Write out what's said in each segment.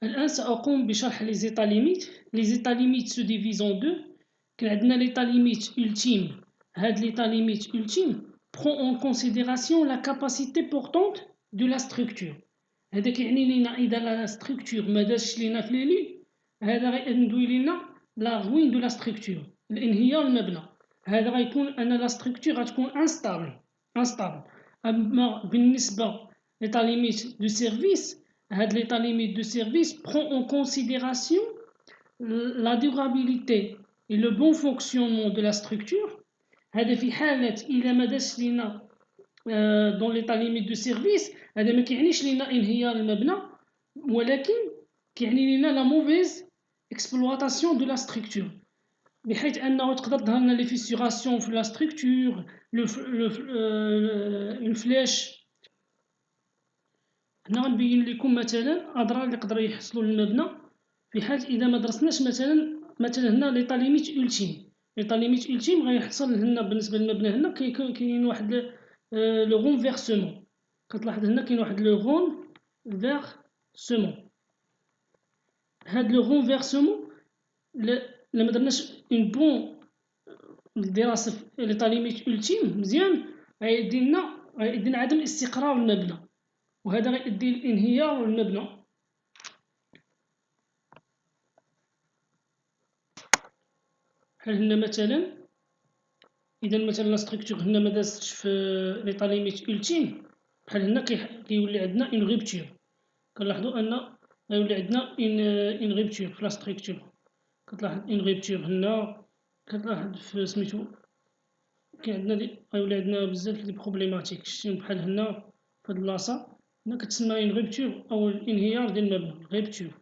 الآن سأقوم بشرح les états limites. Les états limites se divisent en deux. كان عندنا l'état limite ultime. هاد l'état limite ultime prend en considération la capacité portante de la structure. هذا كيعني لينا إذا la structure ما دارش لينا في لي هذا غيندوي لينا la ruine de la structure. الانهيار المبنى. هذا غيكون أن la structure غتكون instable. أما بالنسبة l'état limite du service l'état limite de service prend en considération la durabilité et le bon fonctionnement de la structure. هذا في حالة إذا ما داش لينا dans l'état limite de service هذا ما كيعنيش لينا انهيار المبنى ولكن كيعني لينا la mauvaise exploitation de la structure بحيث أنه تقدر تظهر لنا لي فيسيوراسيون في la structure une flèche. هنا غنبين لكم مثلا اضرار اللي يقدروا يحصلوا للمبنى في حال اذا ما درسناش مثلا هنا ليطا ليميت اولتيم. ليطا ليميت اولتيم غيحصل هنا بالنسبه للمبنى هنا كاين واحد لو غونفيرسمون. كتلاحظ هنا كاين واحد لو غونفيرسمون. هاد لو غونفيرسمون لما درناش اون بون الدراسه في ليطا ليميت اولتيم مزيان غيدي لنا عدم استقرار المبنى وهذا غيؤدي لانهيار المبنى. بحال هنا مثلا اذا مثلا لا ستركتور هنا ما دازتش في ليطا ليميت اولتيم بحال هنا كيولي عندنا اون ريبتور. كنلاحظوا ان غيولي عندنا اون ريبتور في لا ستركتور. كتلاحظ اون ريبتور هنا كتلاحظ في سميتو كاين عندنا غيولي عندنا بزاف ديال بروبليماتيك شتي بحال هنا في هاد البلاصه هنا كتسمى اون ريبتور او الانهيار ديال المبنى. ريبتور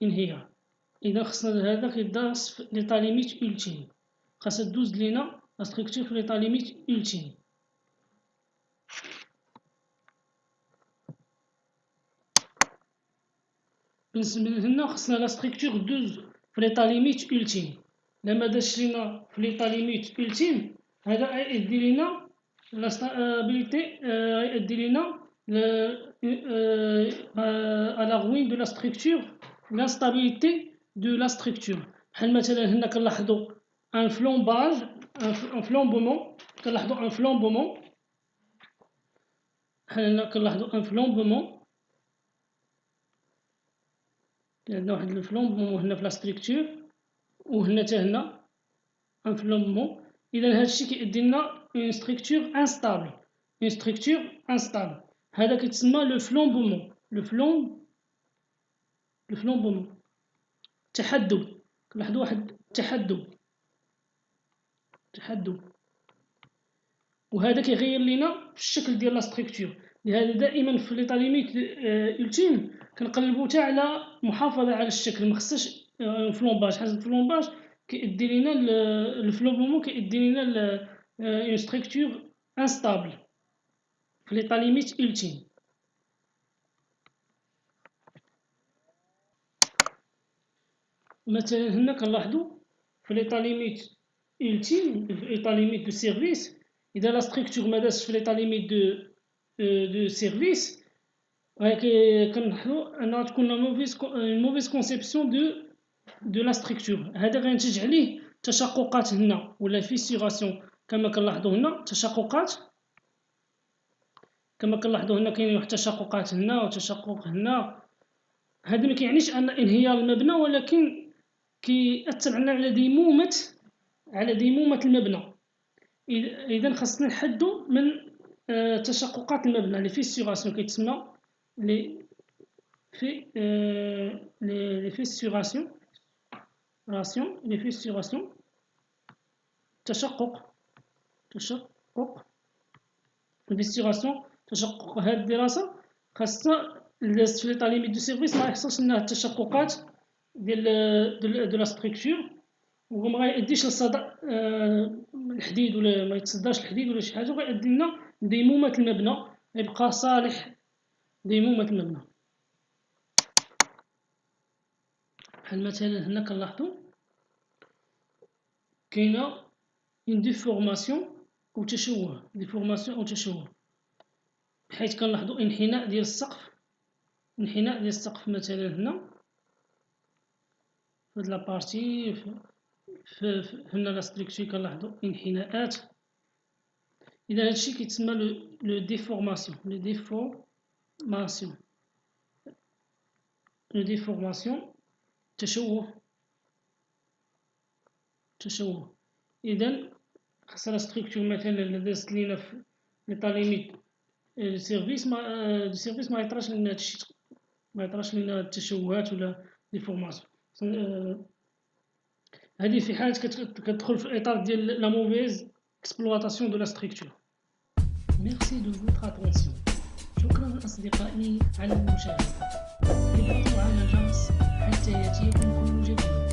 انهيار إذا خصنا هذا كيدرس في ليطا ليميت أولتيم. خاصها دوز لينا لا ستركتور في ليطا ليميت أولتيم. بالنسبة لهنا خصنا لا ستركتور دوز في ليطا ليميت أولتيم. لما داش لينا في ليطا ليميت أولتيم هذا غيأدي لينا لا ستابيليتي غيأدي لينا à la ruine de la structure, l'instabilité de la structure. بحال مثلا هنا كنلاحظوا un flambage un flambement. كنلاحظوا un flambement. بحال هنا كنلاحظوا un flambement. عندنا واحد الفلومبومون هنا في لا ستركتور وهنا حتى هنا un flambement. إذا هادشي كيؤدي لنا une structure instable. une structure instable. هذا كيتسمى لو فلومبومون. لو فلومبومون تحدب. كنلاحظوا واحد التحدب وهذا كيغير لينا في الشكل ديال لا ستركتور. لهذا دائما في ليطا ليميت أولتيم كنقلبوا حتى على محافظه على الشكل. ما خصش فلومباج. حاجه الفلومباج كيؤدي لينا الفلومبومون كيؤدي لينا اون ستركتور انستابل في ليطا ليميت أولتيم. مثلا هنا كنلاحظوا في ليطا ليميت أولتيم في ليطا ليميت دو سيرفيس إذا لا ستركتور ما دازش في ليطا ليميت دو سيرفيس كنلاحظوا أنها تكون موفيز كونسيبسيون دو لا ستركتور. هذا غينتج عليه تشققات هنا ولا فيسيوراسيون كما كنلاحظوا هنا تشققات. كما كنلاحظوا هنا كاينين واحد التشققات هنا وتشقق هنا. هذا ما كيعنيش أن انهيار المبنى ولكن كيأثر على ديمومة المبنى. إذا خاصنا نحدوا من تشققات المبنى لي فيسيوراسيون كيتسمى لي فيسيوراسيون تشقق الفيسيوراسيون تشقق. هذه الدراسة خاصنا في ليطا ليميت دو سيرفيس ما يحصلش لنا التشققات ديال لا ستركتور وما غيأديش لصدأ الحديد ولا ما يتصداش الحديد ولا شي حاجة وغيأدي لنا ديمومة المبنى. يبقى صالح ديمومة المبنى. بحال مثلا هنا كنلاحظوا كاينه اون ديفورماسيون أو تشوه ديفورماسيون أو تشوه، حيث كنلاحظوا انحناء ديال السقف، انحناء ديال السقف مثلا هنا في هاد لابارتي هنا لا ستركتور كنلاحظوا انحناءات. إذا هادشي كيتسمى لو ديفورماسيون، لو ديفورماسيون تشوه. إذا خاص لا ستركتور مثلا اللي دازت لينا في ليطا ليميت السيرفيس ما يطراش لنا هادشي، ما يطراش لنا التشوهات ولا ديفورماسيون. هذه في حالة كتدخل في الإطار ديال لا موفيز اكسبلواتاسيون دو لا ستركتور. ميرسي دو فوتر اتونسيون. شكرا أصدقائي على المشاهدة. اضغطوا على الجرس حتى يأتيكم كل جديد.